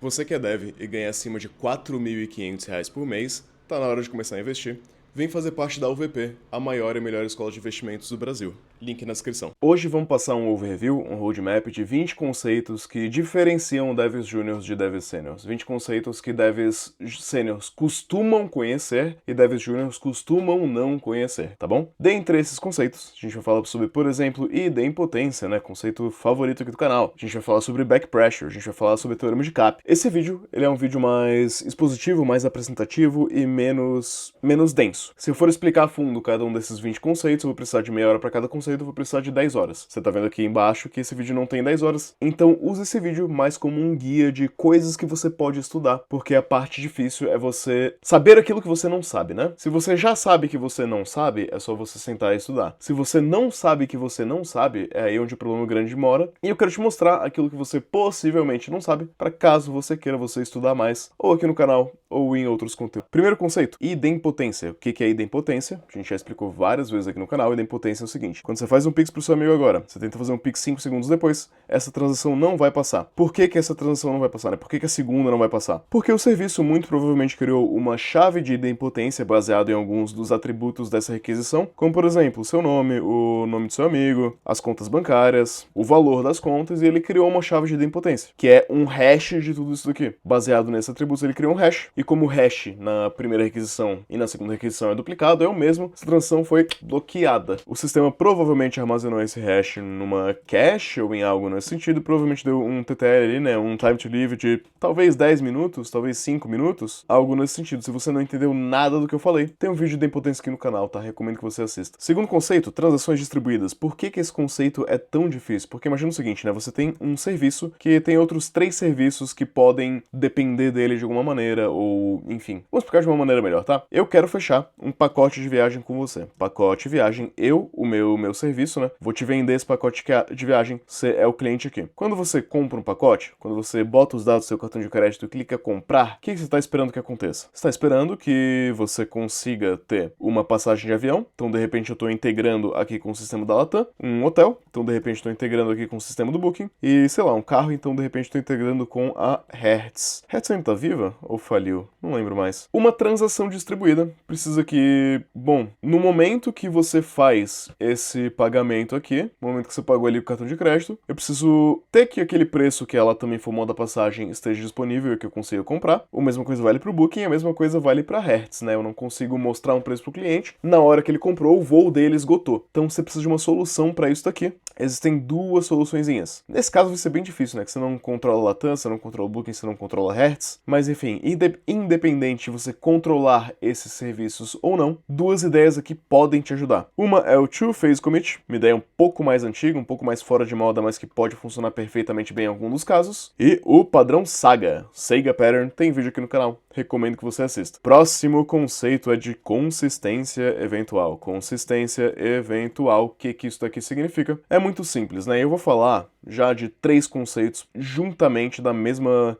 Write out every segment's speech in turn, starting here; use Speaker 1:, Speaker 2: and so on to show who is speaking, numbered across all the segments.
Speaker 1: Você que é dev e ganha acima de R$ 4.500 por mês, tá na hora de começar a investir. Vem fazer parte da UVP, a maior e melhor escola de investimentos do Brasil. Link na descrição. Hoje vamos passar um overview, um roadmap de 20 conceitos que diferenciam devs júniors de devs seniors. 20 conceitos que devs seniors costumam conhecer e devs júniors costumam não conhecer, tá bom? Dentre esses conceitos, a gente vai falar sobre, por exemplo, idempotência, né? Conceito favorito aqui do canal. A gente vai falar sobre back pressure, a gente vai falar sobre teorema de Capra. Esse vídeo, ele é um vídeo mais expositivo, mais apresentativo e menos denso. Se eu for explicar a fundo cada um desses 20 conceitos, eu vou precisar de meia hora para cada conceito, eu vou precisar de 10 horas. Você tá vendo aqui embaixo que esse vídeo não tem 10 horas, então use esse vídeo mais como um guia de coisas que você pode estudar, porque a parte difícil é você saber aquilo que você não sabe, né? Se você já sabe que você não sabe, é só você sentar e estudar. Se você não sabe que você não sabe, é aí onde o problema grande mora, e eu quero te mostrar aquilo que você possivelmente não sabe, para caso você queira estudar mais, ou aqui no canal, ou em outros conteúdos. Primeiro conceito, idempotência. O que é idempotência? A gente já explicou várias vezes aqui no canal. Idempotência é o seguinte: quando você faz um Pix pro seu amigo agora, você tenta fazer um Pix 5 segundos depois, essa transação não vai passar. Por que essa transação não vai passar, né? Por que a segunda não vai passar? Porque o serviço muito provavelmente criou uma chave de idempotência baseada em alguns dos atributos dessa requisição, como por exemplo, o seu nome, o nome do seu amigo, as contas bancárias, o valor das contas, e ele criou uma chave de idempotência, que é um hash de tudo isso daqui. Baseado nesses atributos, ele criou um hash, e como o hash na primeira requisição e na segunda requisição é duplicado, é o mesmo, essa transação foi bloqueada. O sistema provavelmente armazenou esse hash numa cache ou em algo nesse sentido, provavelmente deu um TTL ali, né, um time to live de talvez 10 minutos, talvez 5 minutos, algo nesse sentido. Se você não entendeu nada do que eu falei, tem um vídeo de idempotência aqui no canal, tá? Recomendo que você assista. Segundo conceito, transações distribuídas. Por que esse conceito é tão difícil? Porque imagina o seguinte, né, você tem um serviço que tem outros 3 serviços que podem depender dele de alguma maneira, ou enfim. Vou explicar de uma maneira melhor, tá? Eu quero fechar um pacote de viagem com você. Pacote de viagem, o meu serviço, né? Vou te vender esse pacote de viagem, você é o cliente aqui. Quando você compra um pacote, quando você bota os dados do seu cartão de crédito e clica comprar, o que você está esperando que aconteça? Você está esperando que você consiga ter uma passagem de avião, então de repente eu estou integrando aqui com o sistema da Latam, um hotel, então de repente estou integrando aqui com o sistema do Booking, e sei lá, um carro, então de repente estou integrando com a Hertz. Hertz ainda tá viva? Ou faliu? Não lembro mais. Uma transação distribuída precisa que, bom, no momento que você faz esse pagamento aqui, no momento que você pagou ali o cartão de crédito, eu preciso ter que aquele preço que ela também informou da passagem esteja disponível e que eu consiga comprar. A mesma coisa vale para o Booking, a mesma coisa vale para a Hertz, né? Eu não consigo mostrar um preço para o cliente na hora que ele comprou, o voo dele esgotou. Então você precisa de uma solução para isso daqui. Existem 2 soluçõezinhas. Nesse caso vai ser bem difícil, né? Que você não controla a Latam, você não controla o Booking, você não controla a Hertz. Mas enfim, independente de você controlar esses serviços ou não, 2 ideias aqui podem te ajudar. Uma é o Two-Phase Commit, uma ideia um pouco mais antiga, um pouco mais fora de moda, mas que pode funcionar perfeitamente bem em alguns dos casos. E o padrão Saga, Saga Pattern, tem vídeo aqui no canal. Recomendo que você assista. Próximo conceito é de consistência eventual. Consistência eventual, o que isso daqui significa? É muito simples, né? Eu vou falar já de 3 conceitos juntamente na mesma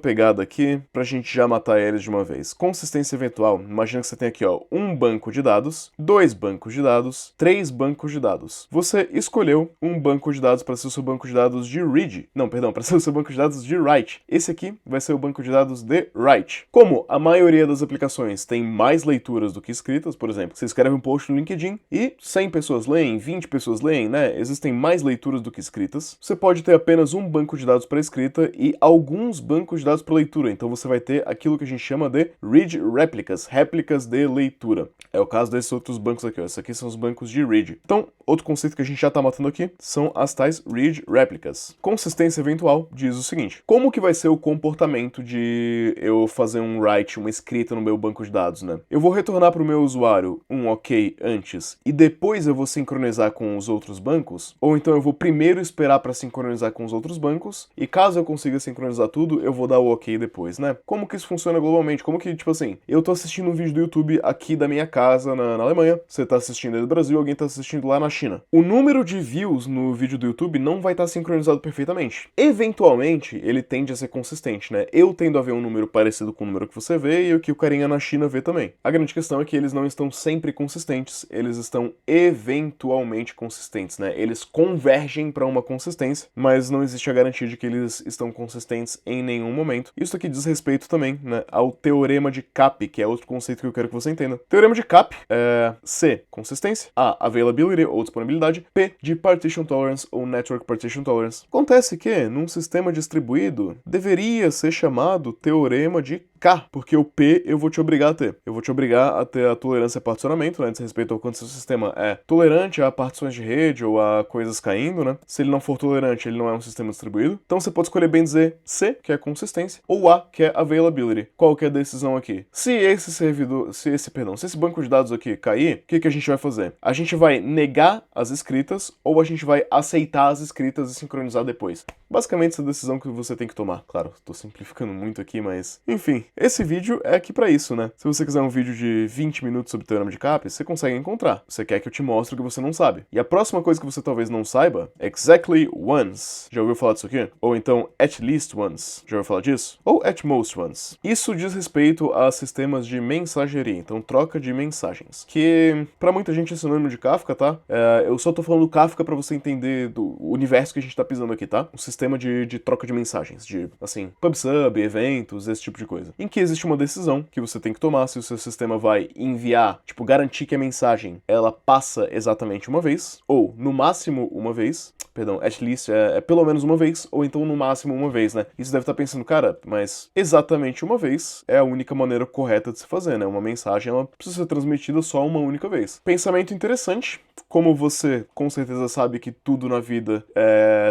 Speaker 1: pegada aqui, pra gente já matar eles de uma vez. Consistência eventual, imagina que você tem aqui, ó, um banco de dados, 2 bancos de dados, 3 bancos de dados. Você escolheu um banco de dados para ser o seu banco de dados de read. Não, perdão, para ser o seu banco de dados de write. Esse aqui vai ser o banco de dados de write. Como a maioria das aplicações tem mais leituras do que escritas, por exemplo, você escreve um post no LinkedIn e 100 pessoas leem, 20 pessoas leem, né? Existem mais leituras do que escritas. Você pode ter apenas um banco de dados para escrita e alguns bancos de dados para leitura. Então você vai ter aquilo que a gente chama de read replicas, réplicas de leitura. É o caso desses outros bancos aqui, ó. Esses aqui são os bancos de read. Então, outro conceito que a gente já tá matando aqui são as tais read réplicas. Consistência eventual diz o seguinte: como que vai ser o comportamento de eu fazer um write, uma escrita no meu banco de dados, né? Eu vou retornar para o meu usuário um ok antes e depois eu vou sincronizar com os outros bancos? Ou então eu vou primeiro esperar para sincronizar com os outros bancos e caso eu consiga sincronizar tudo, eu vou dar o ok depois, né? Como que isso funciona globalmente? Como que, tipo assim, eu tô assistindo um vídeo do YouTube aqui da minha casa na Alemanha, você tá assistindo aí do Brasil, alguém tá assistindo lá na China. O número de views no vídeo do YouTube não vai estar sincronizado perfeitamente. Eventualmente, ele tende a ser consistente, né? Eu tendo a ver um número parecido com o número que você vê e o que o carinha na China vê também. A grande questão é que eles não estão sempre consistentes, eles estão eventualmente consistentes, né? Eles eles convergem para uma consistência, mas não existe a garantia de que eles estão consistentes em nenhum momento. Isso aqui diz respeito também, né, ao teorema de Cappi, que é outro conceito que eu quero que você entenda. Teorema de Cappi é C, consistência, A, availability ou disponibilidade, P, de partition tolerance ou network partition tolerance. Acontece que, num sistema distribuído, deveria ser chamado teorema de K, porque o P eu vou te obrigar a ter. Eu vou te obrigar a ter a tolerância a particionamento, né, diz respeito ao quanto seu sistema é tolerante a partições de rede ou a coisas caindo, né? Se ele não for tolerante, ele não é um sistema distribuído. Então você pode escolher bem dizer C, que é consistência, ou A, que é availability. Qual que é a decisão aqui? Se esse banco de dados aqui cair, o que a gente vai fazer? A gente vai negar as escritas ou a gente vai aceitar as escritas e sincronizar depois? Basicamente essa decisão que você tem que tomar. Claro, tô simplificando muito aqui, mas... Enfim, esse vídeo é aqui pra isso, né? Se você quiser um vídeo de 20 minutos sobre teorema de Cappi, você consegue encontrar. Você quer que eu te mostre o que você não sabe. E a próxima coisa que você talvez não saiba, exactly once. Já ouviu falar disso aqui? Ou então at least once. Já ouviu falar disso? Ou at most once. Isso diz respeito a sistemas de mensageria, então troca de mensagens. Que pra muita gente é sinônimo de Kafka, tá? Eu só tô falando Kafka pra você entender do universo que a gente tá pisando aqui, tá? O sistema de troca de mensagens, de, assim, PubSub, eventos, esse tipo de coisa. Em que existe uma decisão que você tem que tomar se o seu sistema vai enviar, tipo, garantir que a mensagem, ela passa exatamente uma vez, ou no máximo uma vez, perdão, at least é pelo menos uma vez, ou então no máximo uma vez, né? E você deve estar pensando, cara, mas exatamente uma vez é a única maneira correta de se fazer, né? Uma mensagem, ela precisa ser transmitida só uma única vez. Pensamento interessante, como você com certeza sabe que tudo na vida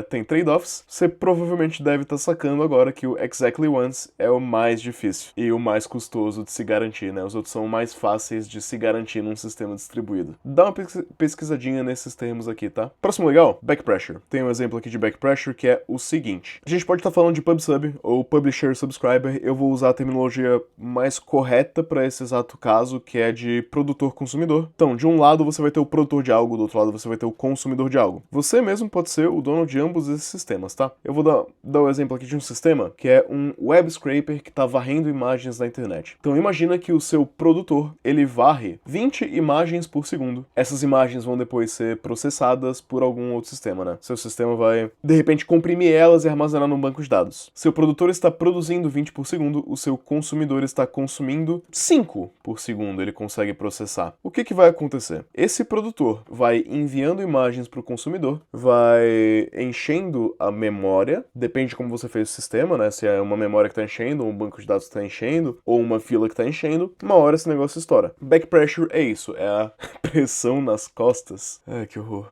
Speaker 1: tem trade-offs, você provavelmente deve estar sacando agora que o exactly once é o mais difícil e o mais custoso de se garantir, né? Os outros são mais fáceis de se garantir num sistema distribuído. Dá uma pesquisadinha nesses termos aqui, tá? Próximo legal, back pressure. Tem um exemplo aqui de back pressure que é o seguinte. A gente pode estar falando de PubSub ou Publisher Subscriber, eu vou usar a terminologia mais correta para esse exato caso, que é de produtor-consumidor. Então, de um lado você vai ter o produtor de algo, do outro lado você vai ter o consumidor de algo. Você mesmo pode ser o dono de ambos esses sistemas, tá? Eu vou dar um exemplo aqui de um sistema que é um web scraper que está varrendo imagens na internet. Então imagina que o seu produtor, ele varre 20 imagens por segundo. Essas imagens vão depois ser processadas por algum outro sistema, né? Seu sistema vai, de repente, comprimir elas e armazenar num banco de dados. Seu produtor está produzindo 20 por segundo, o seu consumidor está consumindo 5 por segundo, ele consegue processar. O que vai acontecer? Esse produtor vai enviando imagens para o consumidor, vai enchendo a memória, depende de como você fez o sistema, né? Se é uma memória que está enchendo, ou um banco de dados que está enchendo, ou uma fila que está enchendo, uma hora esse negócio estoura. Back pressure é isso, é a pressão nas costas. Ai, que horror.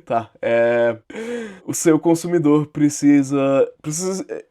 Speaker 1: Tá, o seu consumidor precisa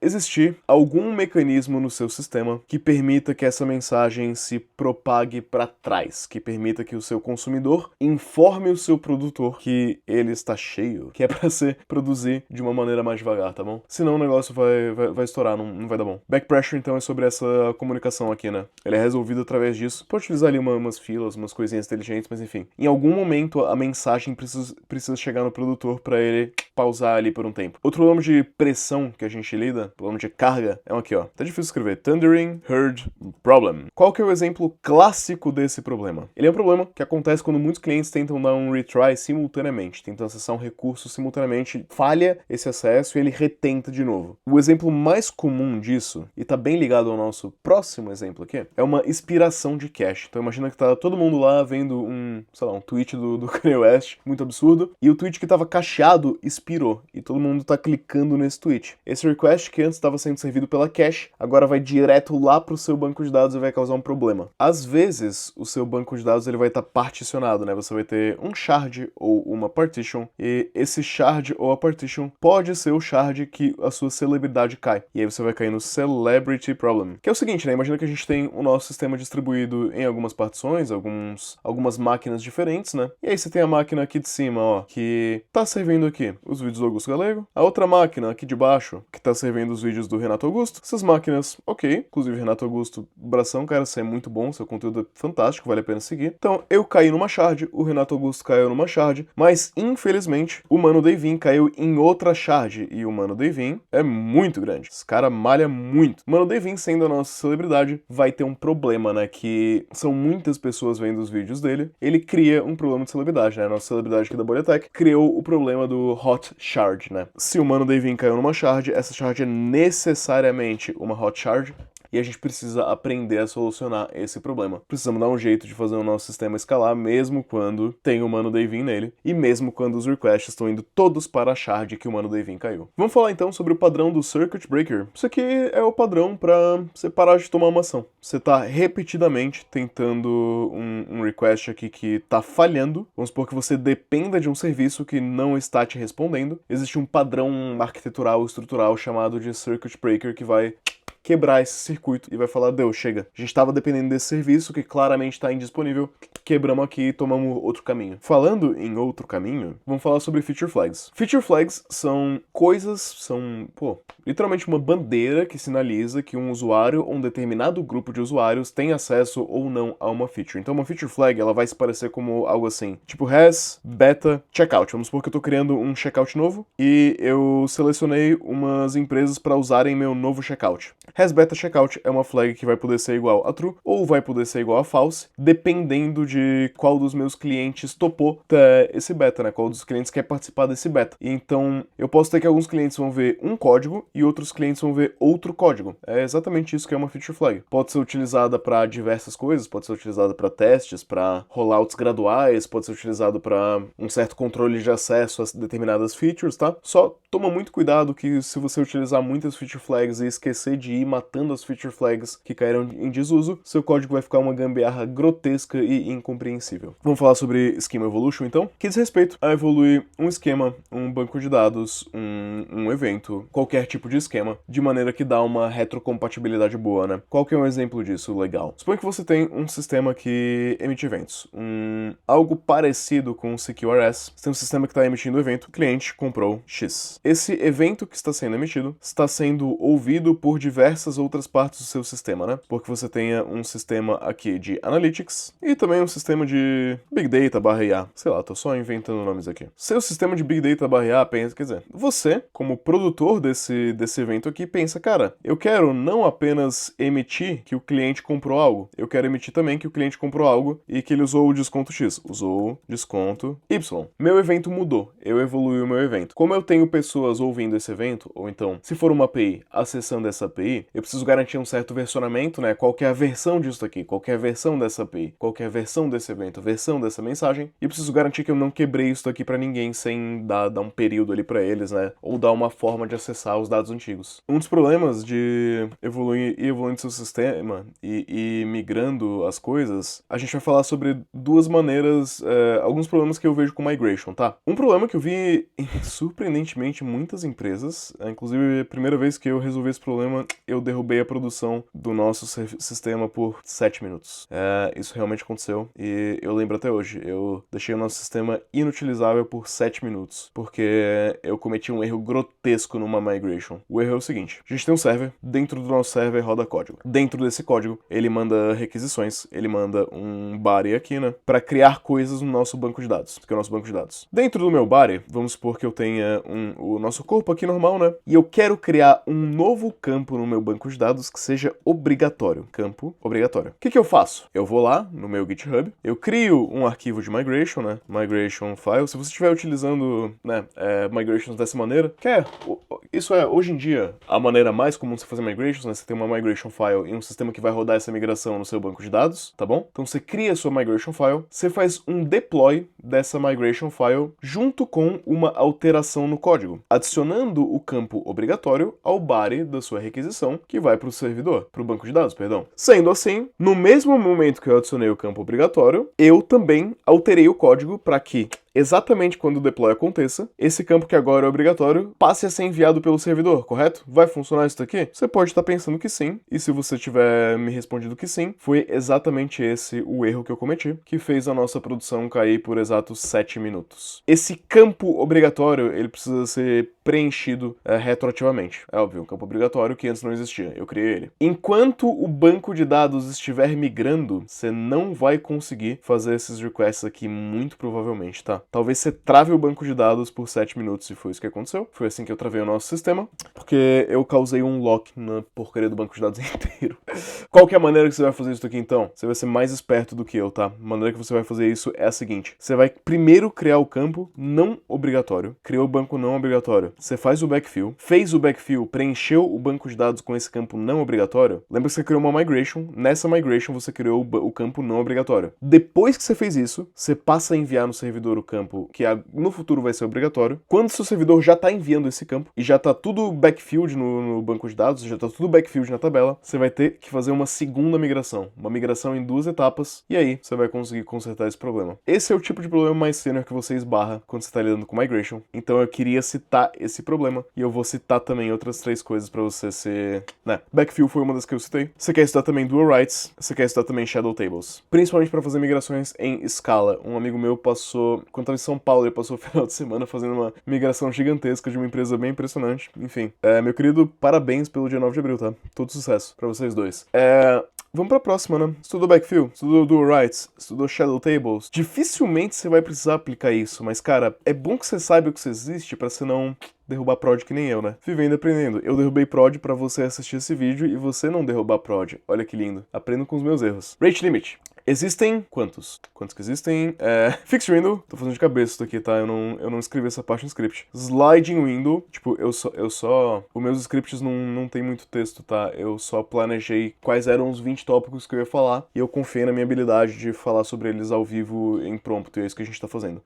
Speaker 1: existir algum mecanismo no seu sistema que permita que essa mensagem se propague para trás, que permita que o seu consumidor informe o seu produtor que ele está cheio, que é para se produzir de uma maneira mais devagar, tá bom? Senão o negócio vai estourar, não vai dar bom. Back pressure, então, é sobre essa comunicação aqui, né? Ele é resolvido através disso. Pode utilizar ali umas filas, umas coisinhas inteligentes, mas enfim. Em algum momento, a mensagem precisa chegar no produtor para ele pausar ali por um tempo. Outro nome de pressão que a gente lida, o nome de carga, é um aqui, ó. Tá difícil escrever. Thundering Herd Problem. Qual que é o exemplo clássico desse problema? Ele é um problema que acontece quando muitos clientes tentam dar um retry simultaneamente, tentam acessar um recurso simultaneamente, falha esse acesso e ele retenta de novo. O exemplo mais comum disso, e tá bem ligado ao nosso próximo exemplo aqui, é uma expiração de cache. Então imagina que tá todo mundo lá vendo um tweet do Kanye West, muito absurdo, e o tweet que tava cacheado expirou, e todo mundo tá clicando nesse tweet. Esse request que antes estava sendo servido pela cache, agora vai direto lá pro seu banco de dados e vai causar um problema. Às vezes, o seu banco de dados ele vai estar particionado, né? Você vai ter um shard ou uma partition, e esse shard ou a partition pode ser o shard que a sua celebridade cai. E aí você vai cair no Celebrity Problem. Que é o seguinte, né? Imagina que a gente tem o nosso sistema distribuído em algumas partições, algumas máquinas diferentes, né? E aí você tem a máquina aqui de cima, ó, que tá servindo aqui os vídeos do Augusto Galego. A outra máquina aqui de baixo, que tá servindo os vídeos do Renato Augusto. Essas máquinas, ok. Inclusive, Renato Augusto, abração, cara, você é muito bom, seu conteúdo é fantástico, vale a pena seguir. Então, eu caí numa shard, o Renato Augusto custo caiu numa shard, mas infelizmente o Mano Davin caiu em outra shard, e o Mano Davin é muito grande. Esse cara malha muito. O Mano Davin, sendo a nossa celebridade, vai ter um problema, né, que são muitas pessoas vendo os vídeos dele. Ele cria um problema de celebridade, né? A nossa celebridade aqui da Bolha Tech criou o problema do Hot Shard, né? Se o Mano Davin caiu numa shard, essa shard é necessariamente uma Hot Shard, e a gente precisa aprender a solucionar esse problema. Precisamos dar um jeito de fazer o nosso sistema escalar, mesmo quando tem o Mano Davin nele, e mesmo quando os requests estão indo todos para a shard que o Mano Davin caiu. Vamos falar então sobre o padrão do Circuit Breaker. Isso aqui é o padrão para você parar de tomar uma ação. Você está repetidamente tentando um request aqui que está falhando. Vamos supor que você dependa de um serviço que não está te respondendo. Existe um padrão arquitetural, estrutural chamado de Circuit Breaker que vai quebrar esse circuito e vai falar, Deus, chega. A gente estava dependendo desse serviço que claramente está indisponível, quebramos aqui e tomamos outro caminho. Falando em outro caminho, vamos falar sobre Feature Flags. Feature Flags são coisas, literalmente uma bandeira que sinaliza que um usuário ou um determinado grupo de usuários tem acesso ou não a uma feature. Então uma Feature Flag, ela vai se parecer como algo assim, tipo has, beta, checkout. Vamos supor que eu estou criando um checkout novo e eu selecionei umas empresas para usarem meu novo checkout. Has beta checkout é uma flag que vai poder ser igual a true ou vai poder ser igual a false, dependendo de qual dos meus clientes topou esse beta, né? Qual dos clientes quer participar desse beta. Então, eu posso ter que alguns clientes vão ver um código e outros clientes vão ver outro código. É exatamente isso que é uma feature flag. Pode ser utilizada para diversas coisas, pode ser utilizada para testes, para rollouts graduais, pode ser utilizado para um certo controle de acesso a determinadas features, tá? Só toma muito cuidado que se você utilizar muitas feature flags e esquecer de ir matando as feature flags que caíram em desuso, seu código vai ficar uma gambiarra grotesca e incompreensível. Vamos falar sobre Schema Evolution, então, que diz respeito a evoluir um esquema, um banco de dados, um evento, qualquer tipo de esquema, de maneira que dá uma retrocompatibilidade boa, né? Qual que é um exemplo disso legal? Suponha que você tem um sistema que emite eventos, algo parecido com o CQRS. Você tem um sistema que está emitindo o evento, o cliente comprou X. Esse evento que está sendo emitido está sendo ouvido por diversas outras partes do seu sistema, né? Porque você tenha um sistema aqui de Analytics e também um sistema de Big Data /IA. Sei lá, tô só inventando nomes aqui. Seu sistema de Big Data /IA pensa, quer dizer, você, como produtor desse evento aqui, pensa, cara, eu quero não apenas emitir que o cliente comprou algo, eu quero emitir também que o cliente comprou algo e que ele usou o desconto X, usou desconto Y. Meu evento mudou, eu evolui o meu evento. Como eu tenho pessoas ouvindo esse evento, ou então, se for uma API, acessando essa API, eu preciso garantir um certo versionamento, né? Qual que é a versão disso aqui, qual que é a versão dessa API, qual que é a versão desse evento, a versão dessa mensagem, e eu preciso garantir que eu não quebrei isso aqui pra ninguém sem dar um período ali pra eles, né? Ou dar uma forma de acessar os dados antigos. Um dos problemas de evoluindo seu sistema e migrando as coisas, a gente vai falar sobre duas maneiras, alguns problemas que eu vejo com migration, tá? Um problema que eu vi em surpreendentemente muitas empresas, inclusive a primeira vez que eu resolvi esse problema, eu derrubei a produção do nosso sistema por 7 minutos. Isso realmente aconteceu e eu lembro até hoje, eu deixei o nosso sistema inutilizável por 7 minutos, porque eu cometi um erro grotesco numa migration. O erro é o seguinte, a gente tem um server, dentro do nosso server roda código. Dentro desse código, ele manda requisições, ele manda um body aqui, né, para criar coisas no nosso banco de dados, que é o nosso banco de dados. Dentro do meu body, vamos supor que eu tenha o nosso corpo aqui normal, né, e eu quero criar um novo campo no meu banco de dados que seja obrigatório. Campo obrigatório. O que eu faço? Eu vou lá no meu GitHub, eu crio um arquivo de migration, né, migration file. Se você estiver utilizando, né, migrations dessa maneira, isso é, hoje em dia, a maneira mais comum de você fazer migrations, né? Você tem uma migration file e um sistema que vai rodar essa migração no seu banco de dados, tá bom? Então você cria a sua migration file, você faz um deploy dessa migration file junto com uma alteração no código, adicionando o campo obrigatório ao body da sua requisição, que vai para o servidor, para o banco de dados, perdão. Sendo assim, no mesmo momento que eu adicionei o campo obrigatório, eu também alterei o código para que exatamente quando o deploy aconteça, esse campo que agora é obrigatório passe a ser enviado pelo servidor, correto? Vai funcionar isso daqui? Você pode estar pensando que sim, e se você tiver me respondido que sim, foi exatamente esse o erro que eu cometi, que fez a nossa produção cair por exatos 7 minutos. Esse campo obrigatório, ele precisa ser preenchido retroativamente. É óbvio, um campo obrigatório que antes não existia, eu criei ele. Enquanto o banco de dados estiver migrando, você não vai conseguir fazer esses requests aqui, muito provavelmente, tá? Talvez você trave o banco de dados por 7 minutos, e foi isso que aconteceu. Foi assim que eu travei o nosso sistema, porque eu causei um lock na porcaria do banco de dados inteiro. Qual que é a maneira que você vai fazer isso aqui, então? Você vai ser mais esperto do que eu, tá? A maneira que você vai fazer isso é a seguinte. Você vai primeiro criar o campo não obrigatório. Criou o banco não obrigatório. Você faz o backfill. Fez o backfill, preencheu o banco de dados com esse campo não obrigatório. Lembra que você criou uma migration. Nessa migration, você criou o campo não obrigatório. Depois que você fez isso, você passa a enviar no servidor o campo que no futuro vai ser obrigatório. Quando seu servidor já está enviando esse campo e já está tudo backfilled no banco de dados, já está tudo backfilled na tabela, você vai ter que fazer uma segunda migração. Uma migração em 2 etapas, e aí você vai conseguir consertar esse problema. Esse é o tipo de problema mais sênior que você esbarra quando você está lidando com migration. Então eu queria citar esse problema, e eu vou citar também outras 3 coisas para você ser... Backfill foi uma das que eu citei. Você quer estudar também dual writes, você quer estudar também shadow tables. Principalmente para fazer migrações em escala. Um amigo meu passou, quando estava em São Paulo, ele passou o final de semana fazendo uma migração gigantesca de uma empresa bem impressionante. Enfim, meu querido, parabéns pelo dia 9 de abril, tá? Todo sucesso para vocês dois. Vamos pra próxima, né? Estudou backfill, estudou dual writes, estudou shadow tables. Dificilmente você vai precisar aplicar isso, mas, cara, é bom que você saiba que isso existe pra você não derrubar prod que nem eu, né? Vivendo e aprendendo. Eu derrubei prod pra você assistir esse vídeo e você não derrubar prod. Olha que lindo. Aprendo com os meus erros. Rate limit. Existem quantos? Quantos que existem? Fixed window, tô fazendo de cabeça isso aqui, tá? Eu não escrevi essa parte no script. Sliding window, tipo, os meus scripts não tem muito texto, tá? Eu só planejei quais eram os 20 tópicos que eu ia falar e eu confiei na minha habilidade de falar sobre eles ao vivo em prompt, e é isso que a gente tá fazendo.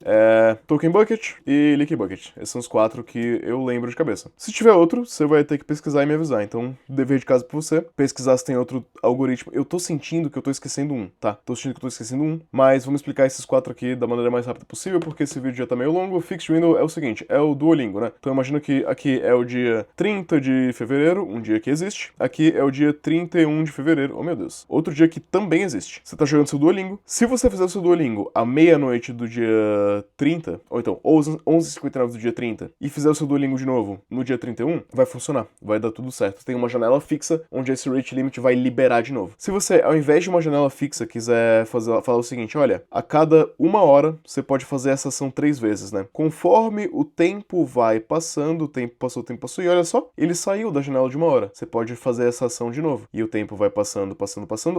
Speaker 1: Token bucket e leaky bucket. Esses são os 4 que eu lembro de cabeça. Se tiver outro, você vai ter que pesquisar e me avisar. Então, dever de casa pra você, pesquisar se tem outro algoritmo. Eu tô sentindo que eu tô esquecendo um, tá? Tô sentindo que eu tô esquecendo um, mas vamos explicar esses 4 aqui da maneira mais rápida possível, porque esse vídeo já tá meio longo. O Fixed Window é o seguinte, é o Duolingo, né? Então imagina que aqui é o dia 30 de fevereiro, um dia que existe. Aqui é o dia 31 de fevereiro, oh meu Deus. Outro dia que também existe. Você tá jogando seu Duolingo. Se você fizer o seu Duolingo à meia-noite do dia 30, ou então 11h59 do dia 30, e fizer o seu Duolingo de novo no dia 31, vai funcionar, vai dar tudo certo. Tem uma janela fixa onde esse rate limit vai liberar de novo. Se você, ao invés de uma janela fixa, quiser falar o seguinte, olha, a cada 1 hora você pode fazer essa ação 3 vezes, né? Conforme o tempo vai passando, o tempo passou, e olha só, ele saiu da janela de 1 hora. Você pode fazer essa ação de novo. E o tempo vai passando.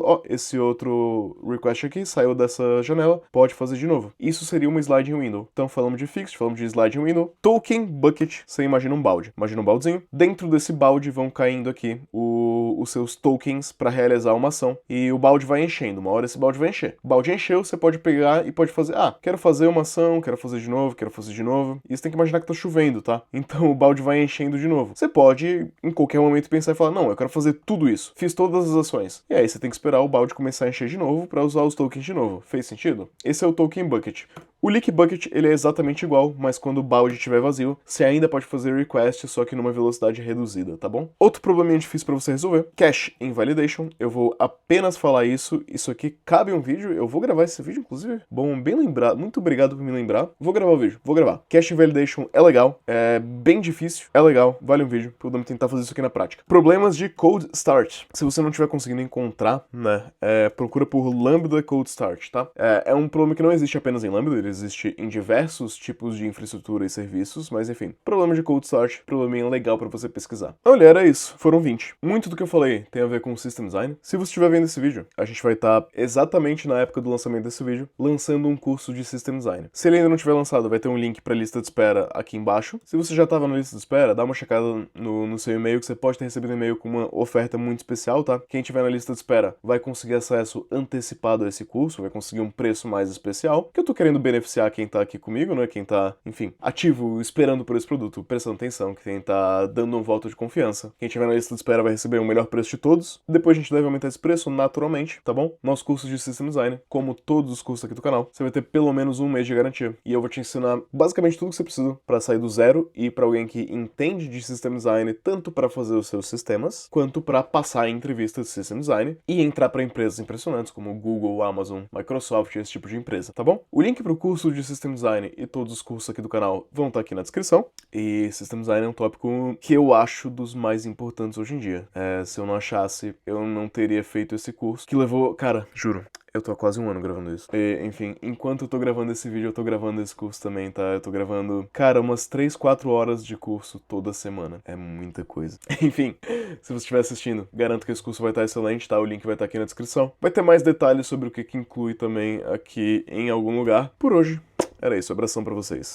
Speaker 1: Ó, esse outro request aqui saiu dessa janela, pode fazer de novo. Isso seria uma sliding window. Então falamos de fixed, falamos de sliding window. Token bucket, você imagina um balde. Imagina um baldezinho. Dentro desse balde vão caindo aqui os seus tokens para realizar uma ação. E o balde vai enchendo. Uma hora esse balde vai encher. O balde encheu, você pode pegar e pode fazer, quero fazer uma ação, quero fazer de novo, quero fazer de novo. E você tem que imaginar que tá chovendo, tá? Então o balde vai enchendo de novo. Você pode, em qualquer momento, pensar e falar, não, eu quero fazer tudo isso. Fiz todas as ações. E aí você tem que esperar o balde começar a encher de novo para usar os tokens de novo. Fez sentido? Esse é o token bucket. O leak bucket, ele é exatamente igual, mas quando o balde estiver vazio, você ainda pode fazer request, só que numa velocidade reduzida, tá bom? Outro probleminha difícil para você resolver, cache invalidation. Eu vou apenas falar isso. Isso aqui cabe um vídeo. Eu vou gravar esse vídeo, inclusive. Bom, bem lembrado. Muito obrigado por me lembrar. Vou gravar o vídeo. Vou gravar. Cache invalidation é legal. É bem difícil. É legal. Vale um vídeo. Podemos tentar fazer isso aqui na prática. Problemas de code start. Se você não estiver conseguindo encontrar, né, procura por Lambda Code Start, tá? É um problema que não existe apenas em Lambda. Ele existe em diversos tipos de infraestrutura e serviços, mas enfim. Problema de code start. Probleminha legal pra você pesquisar. Olha, era isso. Foram 20. Muito do que eu falei tem a ver com System Design. Se você estiver vendo esse vídeo, a gente vai estar exatamente na época do lançamento desse vídeo, lançando um curso de System Design. Se ele ainda não tiver lançado, vai ter um link para lista de espera aqui embaixo. Se você já estava na lista de espera, dá uma checada no seu e-mail, que você pode ter recebido um e-mail com uma oferta muito especial, tá? Quem tiver na lista de espera vai conseguir acesso antecipado a esse curso, vai conseguir um preço mais especial, que eu tô querendo beneficiar quem tá aqui comigo, né? Quem tá, enfim, ativo, esperando por esse produto, prestando atenção, quem tá dando um voto de confiança. Quem tiver na lista de espera vai receber um melhor preço de todos. Depois a gente deve aumentar esse preço naturalmente, tá bom? Nosso curso de System Design, como todos os cursos aqui do canal, você vai ter pelo menos um mês de garantia. E eu vou te ensinar basicamente tudo que você precisa para sair do zero e para alguém que entende de System Design, tanto para fazer os seus sistemas, quanto para passar em entrevistas de System Design e entrar para empresas impressionantes como Google, Amazon, Microsoft, esse tipo de empresa, tá bom? O link para o curso de System Design e todos os cursos aqui do canal vão estar aqui na descrição. E System Design é um tópico que eu acho dos mais importantes hoje em dia. Se eu não achasse, eu não teria feito esse curso, que levou, cara, juro, eu tô há quase um ano gravando isso. E, enfim, enquanto eu tô gravando esse vídeo, eu tô gravando esse curso também, tá? Eu tô gravando, cara, umas 3, 4 horas de curso toda semana. É muita coisa. Enfim, se você estiver assistindo, garanto que esse curso vai estar excelente, tá? O link vai estar aqui na descrição. Vai ter mais detalhes sobre o que inclui também aqui em algum lugar. Por hoje, era isso. Abração pra vocês.